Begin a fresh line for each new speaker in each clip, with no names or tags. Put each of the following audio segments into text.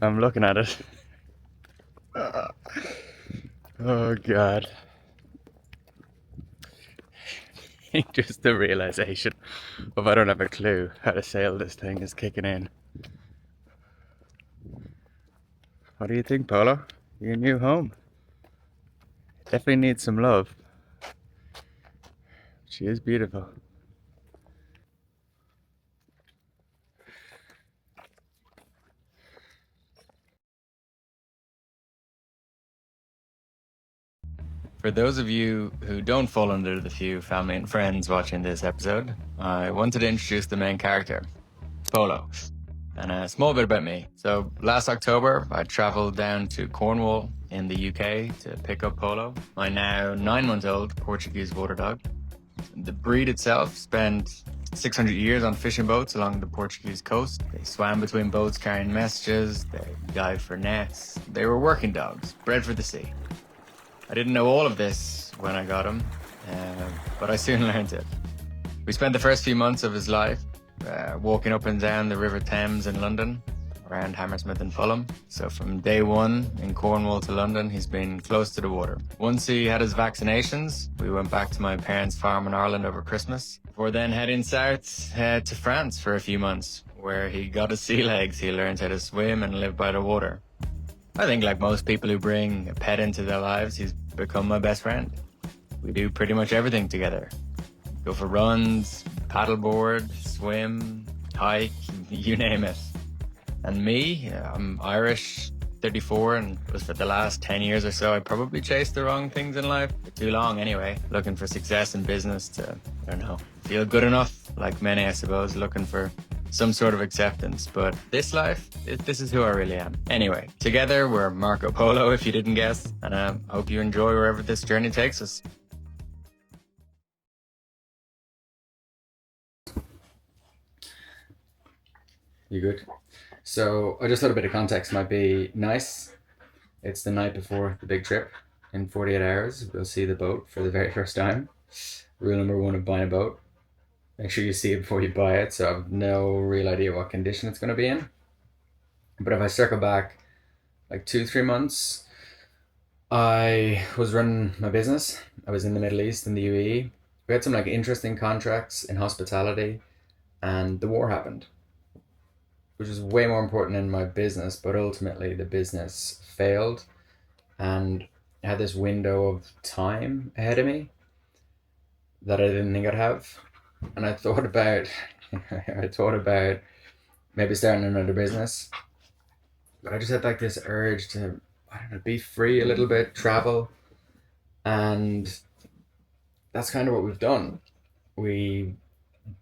I'm looking at it. Oh God. Just the realization of I don't have a clue how to sail this thing is kicking in. What do you think, Polo? Your new home? Definitely needs some love. She is beautiful. For those of you who don't fall under the few family and friends watching this episode, I wanted to introduce the main character, Polo, and a small bit about me. So last October, I traveled down to Cornwall in the UK to pick up Polo, my now 9-month-old Portuguese water dog. The breed itself spent 600 years on fishing boats along the Portuguese coast. They swam between boats carrying messages, they dived for nets. They were working dogs, bred for the sea. I didn't know all of this when I got him, but I soon learned it. We spent the first few months of his life walking up and down the River Thames in London, around Hammersmith and Fulham. So from day one in Cornwall to London, he's been close to the water. Once he had his vaccinations, we went back to my parents' farm in Ireland over Christmas, before then heading south to France for a few months, where he got his sea legs. He learned how to swim and live by the water. I think like most people who bring a pet into their lives, he's become my best friend. We do pretty much everything together. Go for runs, paddleboard, swim, hike, you name it. And me, I'm Irish, 34, and was for the last 10 years or so, I probably chased the wrong things in life. For too long anyway, looking for success in business to, I don't know, feel good enough, like many I suppose, looking for some sort of acceptance. But this life, this is who I really am. Anyway, together we're Marco Polo, if you didn't guess, and I hope you enjoy wherever this journey takes us.
You good? So I just thought a bit of context might be nice. It's the night before the big trip. In 48 hours, we'll see the boat for the very first time. Rule number one of buying a boat: make sure you see it before you buy it. So I have no real idea what condition it's going to be in. But if I circle back like 2, 3 months, I was running my business. I was in the Middle East in the UAE. We had some like interesting contracts in hospitality, and the war happened, which was way more important in my business, but ultimately the business failed and I had this window of time ahead of me that I didn't think I'd have. And I thought about I thought about maybe starting another business. But I just had like this urge to, I don't know, be free a little bit, travel, and that's kind of what we've done. We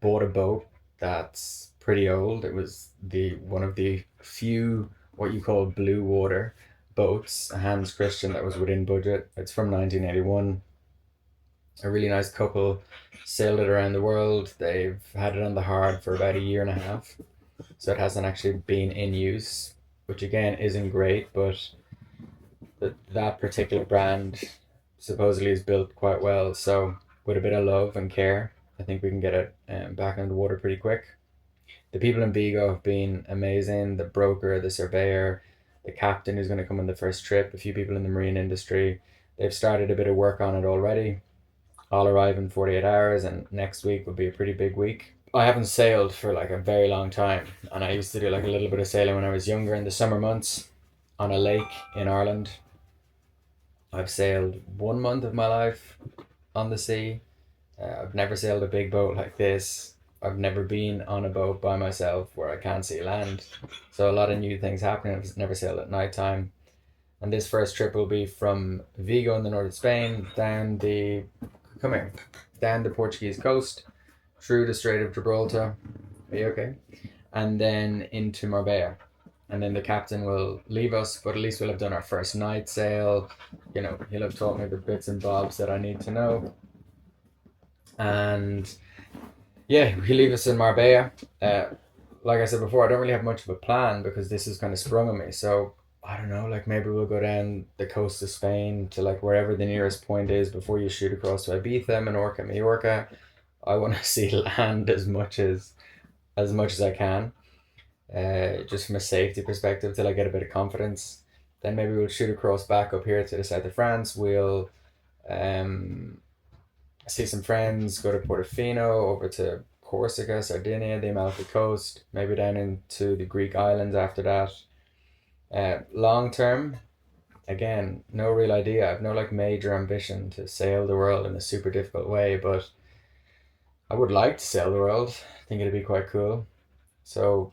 bought a boat that's pretty old. It was the one of the few what you call blue water boats, a Hans Christian that was within budget. It's from 1981. A really nice couple sailed it around the world. They've had it on the hard for about a year and a half, so it hasn't actually been in use, which again isn't great, but that particular brand supposedly is built quite well. So with a bit of love and care, I think we can get it back on the water pretty quick. The people in Vigo have been amazing. The broker, the surveyor, the captain who's going to come on the first trip, a few people in the marine industry. They've started a bit of work on it already. I'll arrive in 48 hours, and next week will be a pretty big week. I haven't sailed for like a very long time, and I used to do like a little bit of sailing when I was younger in the summer months on a lake in Ireland. I've sailed 1 month of my life on the sea. I've never sailed a big boat like this. I've never been on a boat by myself where I can't see land. So a lot of new things happening. I've never sailed at night time. And this first trip will be from Vigo in the north of Spain down the Portuguese coast, through the Strait of Gibraltar. Are you okay? And then into Marbella. And then the captain will leave us, but at least we'll have done our first night sail. You know, he'll have taught me the bits and bobs that I need to know. And yeah, he'll leave us in Marbella. Like I said before, I don't really have much of a plan because this is kind of sprung on me. So I don't know, like maybe we'll go down the coast of Spain to like wherever the nearest point is before you shoot across to Ibiza, Menorca, Majorca. I want to see land as much as I can. just from a safety perspective till I get a bit of confidence. Then maybe we'll shoot across back up here to the south of France. We'll um, see some friends, go to Portofino, over to Corsica, Sardinia, the Amalfi Coast, maybe down into the Greek islands after that. Long term, again, no real idea. I've no like major ambition to sail the world in a super difficult way, but I would like to sail the world. I think it'd be quite cool. So,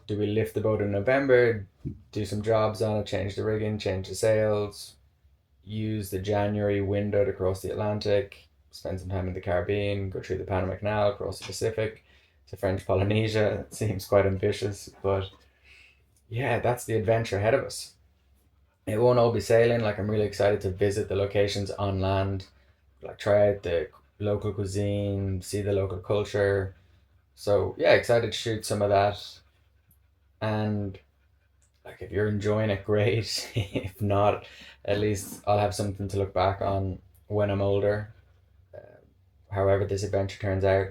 do we lift the boat in November, do some jobs on it, change the rigging, change the sails, use the January window to cross the Atlantic, spend some time in the Caribbean, go through the Panama Canal, cross the Pacific to French Polynesia? It seems quite ambitious, but yeah, that's the adventure ahead of us. It won't all be sailing. Like, I'm really excited to visit the locations on land, like try out the local cuisine, see the local culture. So yeah, excited to shoot some of that. And like, if you're enjoying it, great. If not, at least I'll have something to look back on when I'm older. However, this adventure turns out.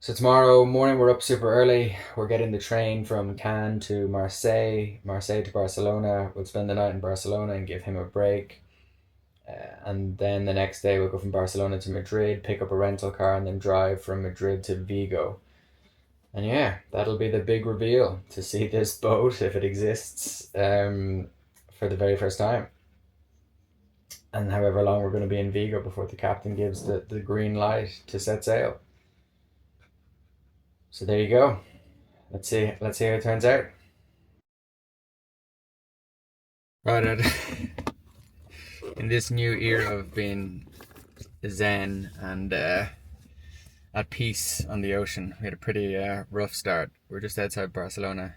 So tomorrow morning we're up super early. We're getting the train from Cannes to Marseille, Marseille to Barcelona. We'll spend the night in Barcelona and give him a break. And then the next day we'll go from Barcelona to Madrid, pick up a rental car, and then drive from Madrid to Vigo. And yeah, that'll be the big reveal, to see this boat, if it exists, for the very first time. And however long we're going to be in Vigo before the captain gives the green light to set sail. So there you go. Let's see how it turns out. Right, Ed. In this new era of being zen and at peace on the ocean, we had a pretty rough start. We're just outside Barcelona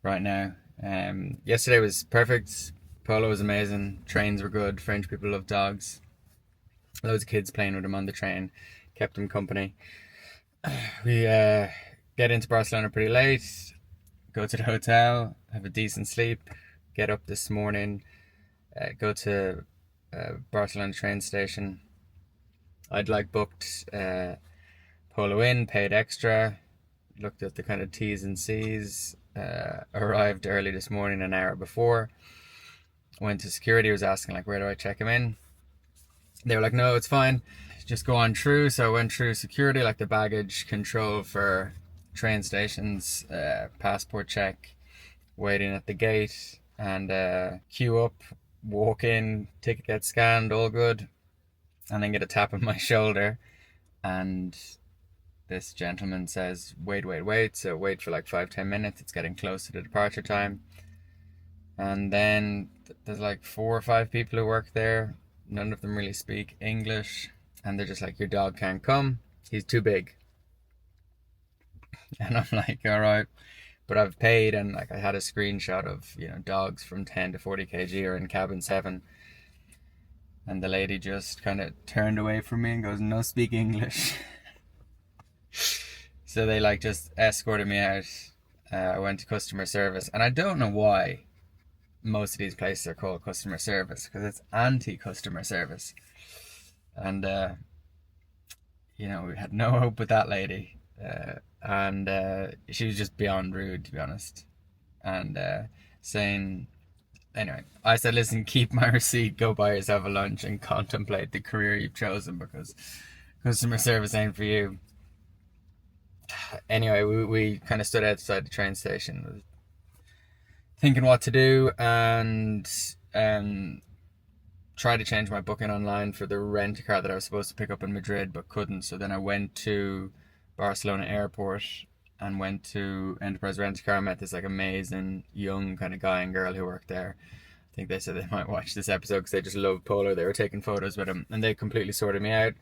right now. Yesterday was perfect. Polo was amazing. Trains were good. French people love dogs. Loads of kids playing with them on the train. Kept them company. We get into Barcelona pretty late. Go to the hotel. Have a decent sleep. Get up this morning. Go to Barcelona train station. I'd like booked Polo in, paid extra. Looked at the kind of T's and C's. Arrived early this morning, an hour before. Went to security, was asking like, where do I check him in? They were like, no, it's fine, just go on through. So I went through security, like the baggage control for train stations, passport check, waiting at the gate, and queue up, walk in, ticket gets scanned, all good, and then get a tap on my shoulder, and this gentleman says, wait. So wait for like 5-10 minutes, it's getting close to the departure time. And then there's like 4 or 5 people who work there. None of them really speak English. And they're just like, your dog can't come. He's too big. And I'm like, all right. But I've paid, and like I had a screenshot of, dogs from 10 to 40 kg are in cabin 7. And the lady just kind of turned away from me and goes, no speak English. So they like just escorted me out. I went to customer service. And I don't know why most of these places are called customer service, because it's anti-customer service. And we had no hope with that lady, and she was just beyond rude, to be honest, and saying, anyway, I said, listen, keep my receipt, go buy yourself a lunch and contemplate the career you've chosen, because customer service ain't for you. Anyway, we kind of stood outside the train station thinking what to do, and tried to change my booking online for the rent-a-car that I was supposed to pick up in Madrid but couldn't. So then I went to Barcelona airport and went to Enterprise Rent-a-Car. Met this like amazing young kind of guy and girl who worked there. I think they said they might watch this episode because they just love Polo. They were taking photos with him and they completely sorted me out.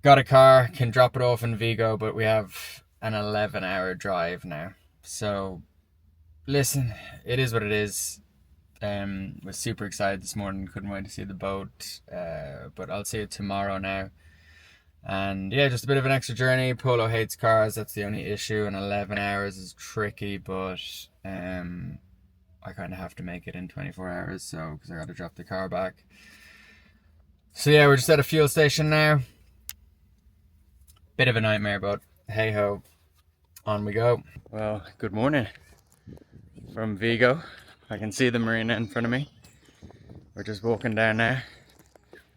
Got a car, can drop it off in Vigo, but we have an 11-hour drive now. So listen, it is what it is. Was super excited this morning, couldn't wait to see the boat, but I'll see it tomorrow now. And yeah, just a bit of an extra journey. Polo hates cars, that's the only issue, and 11 hours is tricky, but I kind of have to make it in 24 hours, so because I got to drop the car back. So yeah, we're just at a fuel station now. Bit of a nightmare, but hey ho.
On we go. Well, good morning from Vigo. I can see the marina in front of me. We're just walking down now.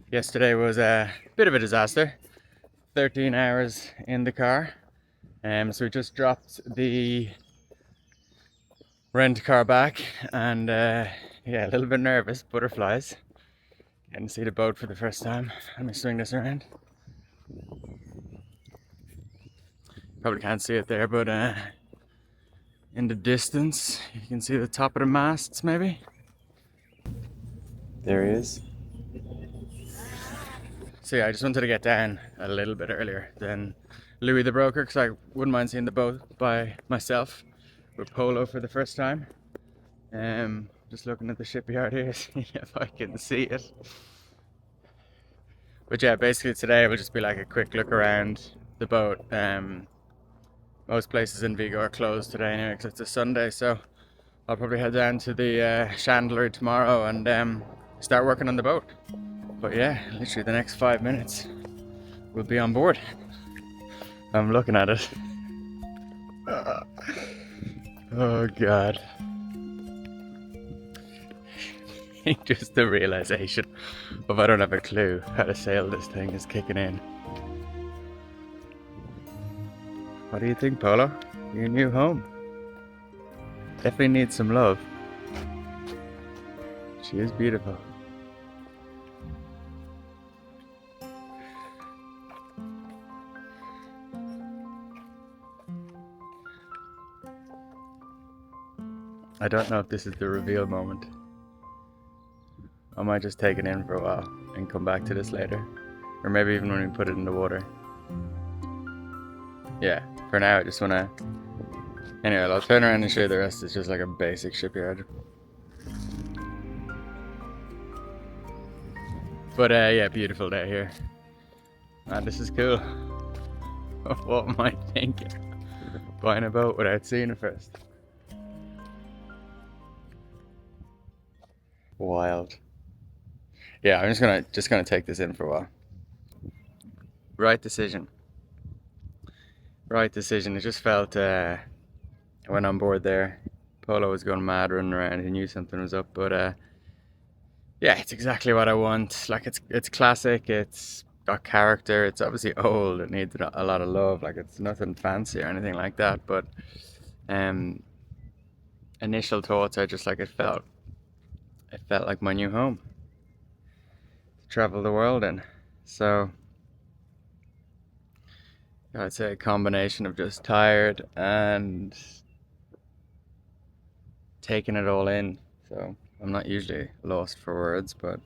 Yesterday was a bit of a disaster. 13 hours in the car. So we just dropped the rent car back and yeah, a little bit nervous, butterflies. Getting to see the boat for the first time. Let me swing this around. Probably can't see it there, but in the distance you can see the top of the masts maybe. There he is. So yeah, I just wanted to get down a little bit earlier than Louis the broker because I wouldn't mind seeing the boat by myself with Polo for the first time. Just looking at the shipyard here, seeing if I can see it. But yeah, basically today will just be like a quick look around the boat. Most places in Vigo are closed today anyway because it's a Sunday, so I'll probably head down to the chandlery tomorrow and start working on the boat. But yeah, literally the next 5 minutes we'll be on board. I'm looking at it. Oh God. Just the realization of I don't have a clue how to sail this thing is kicking in. What do you think, Polo? Your new home? Definitely needs some love. She is beautiful. I don't know if this is the reveal moment. I might just take it in for a while and come back to this later. Or maybe even when we put it in the water. Yeah, for now I just want to... Anyway, I'll turn around and show you the rest. It's just like a basic shipyard. But yeah, beautiful day here. Man, this is cool. What am I thinking? Buying a boat without seeing it first. Wild. Yeah, I'm just gonna take this in for a while. Right decision. Right decision. It just felt I went on board there. Polo was going mad running around. He knew something was up, but yeah, it's exactly what I want. Like it's classic. It's got character. It's obviously old. It needs a lot of love. Like it's nothing fancy or anything like that. But initial thoughts are just like it felt like my new home to travel the world in. So I'd say a combination of just tired and taking it all in. So I'm not usually lost for words, but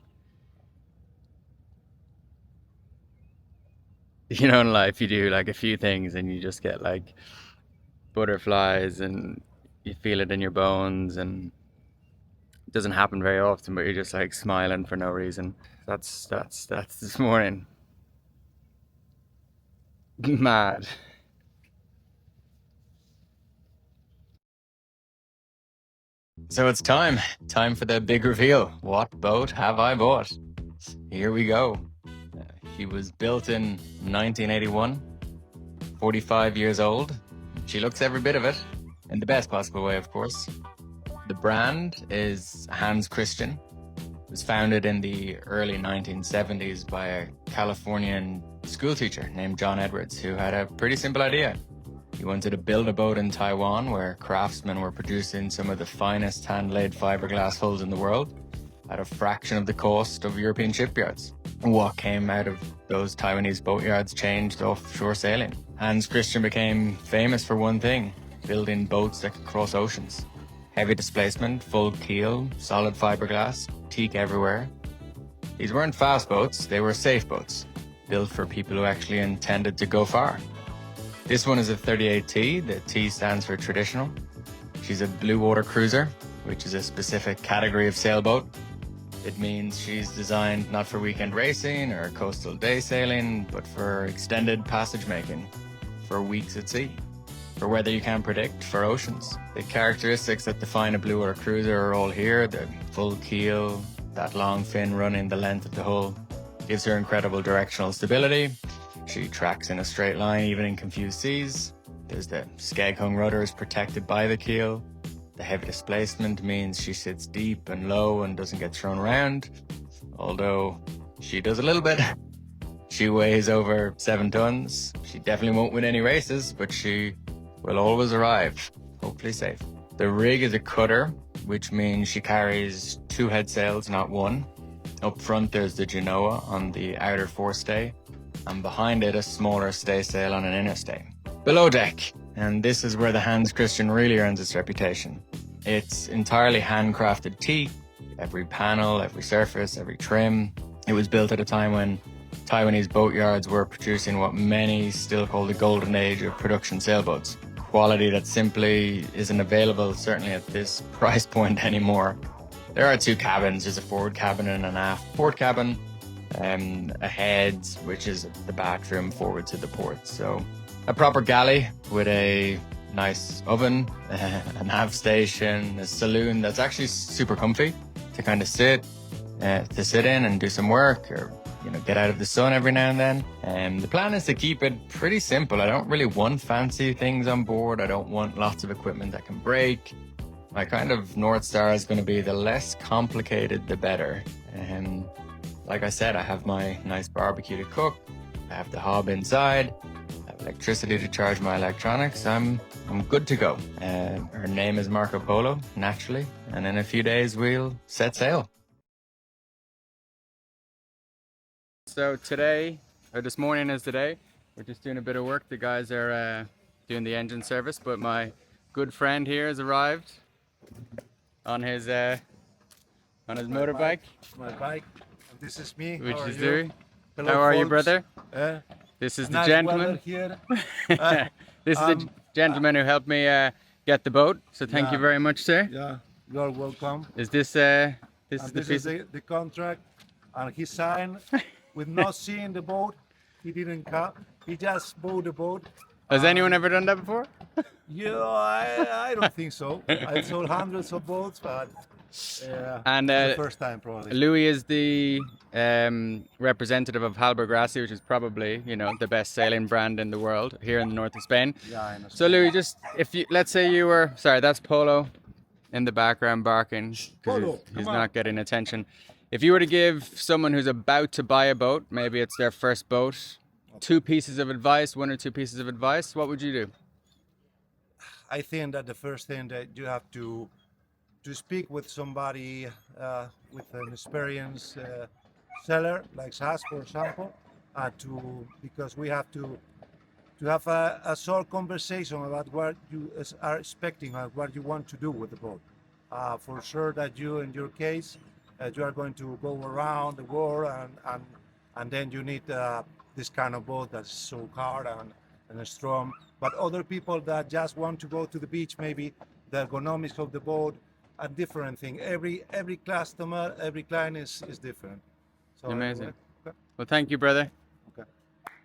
you know, in life you do like a few things and you just get like butterflies and you feel it in your bones, and it doesn't happen very often, but you're just like smiling for no reason. That's this morning. Mad. So it's time for the big reveal. What boat have I bought? Here we go. She was built in 1981, 45 years old. She looks every bit of it, in the best possible way, of course. The brand is Hans Christian. It was founded in the early 1970s by a Californian school teacher named John Edwards, who had a pretty simple idea. He wanted to build a boat in Taiwan where craftsmen were producing some of the finest hand-laid fiberglass hulls in the world at a fraction of the cost of European shipyards. What came out of those Taiwanese boatyards changed offshore sailing. Hans Christian became famous for one thing: building boats that could cross oceans. Heavy displacement, full keel, solid fiberglass, teak everywhere. These weren't fast boats, they were safe boats, built for people who actually intended to go far. This one is a 38T. The T stands for traditional. She's a blue water cruiser, which is a specific category of sailboat. It means she's designed not for weekend racing or coastal day sailing, but for extended passage making, for weeks at sea, for weather you can't predict, for oceans. The characteristics that define a blue water cruiser are all here: the full keel, that long fin running the length of the hull, gives her incredible directional stability. She tracks in a straight line even in confused seas. There's the skeg-hung rudders protected by the keel. The heavy displacement means she sits deep and low and doesn't get thrown around, although she does a little bit. She weighs over 7 tons. She definitely won't win any races, but she will always arrive, hopefully safe. The rig is a cutter, which means she carries 2 head sails, not 1. Up front there's the Genoa on the outer forestay, and behind it a smaller staysail on an inner stay. Below deck, and this is where the Hans Christian really earns its reputation. It's entirely handcrafted teak, every panel, every surface, every trim. It was built at a time when Taiwanese boatyards were producing what many still call the golden age of production sailboats. Quality that simply isn't available, certainly at this price point anymore. There are 2 cabins, there's a forward cabin and an aft port cabin, a head, which is the bathroom forward to the port. So a proper galley with a nice oven, a nav station, a saloon that's actually super comfy to kind of sit in and do some work, or get out of the sun every now and then. The plan is to keep it pretty simple. I don't really want fancy things on board. I don't want lots of equipment that can break. My kind of North Star is going to be the less complicated, the better. Like I said, I have my nice barbecue to cook. I have the hob inside. I have electricity to charge my electronics. I'm good to go. Her name is Marco Polo, naturally. And in a few days, we'll set sail. So today, or this morning is the day. We're just doing a bit of work. The guys are doing the engine service, but my good friend here has arrived on his motorbike.
My bike. This is me.
Which
How
is
are you?
How are you,
folks.
brother? This is the gentleman.
Here.
This is the gentleman who helped me get the boat. So thank you very much, sir.
Yeah, you're welcome.
Is this the
This
piece?
is the contract, and he signed with not seeing the boat. He didn't come. He just bought the boat.
Has anyone ever done that before?
Yeah, I don't think so. I sold hundreds of boats, but
And
the first time probably.
Louis is the representative of Halbergrassi, which is probably the best sailing brand in the world here in the north of Spain.
Yeah, I know.
So Louis, just let's say you were that's Polo in the background barking because
Polo,
he's
come
not
on.
getting attention. If you were to give someone who's about to buy a boat, maybe it's their first boat, 2 pieces of advice, 1 or 2 pieces of advice, what would you do?
I think that the first thing that you have to speak with somebody with an experienced seller like us, for example, because we have to have a short conversation about what you are expecting and what you want to do with the boat. For sure that you, in your case, you are going to go around the world and then you need this kind of boat that's so hard and strong. But other people that just want to go to the beach, maybe the ergonomics of the boat, a different thing. Every customer, every client is different. So
Amazing.
Okay.
Well, thank you, brother.
Okay.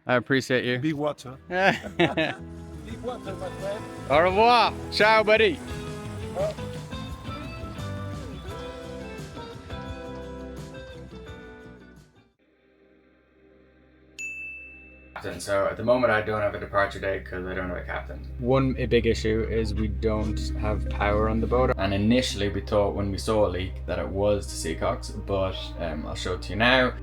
I appreciate you.
Big water.
Au
Big water, my friend.
revoir. Ciao, buddy. So at the moment I don't have a departure date because I don't have a captain. One big issue is we don't have power on the boat, and initially we thought when we saw a leak that it was the Seacox, but I'll show it to you now.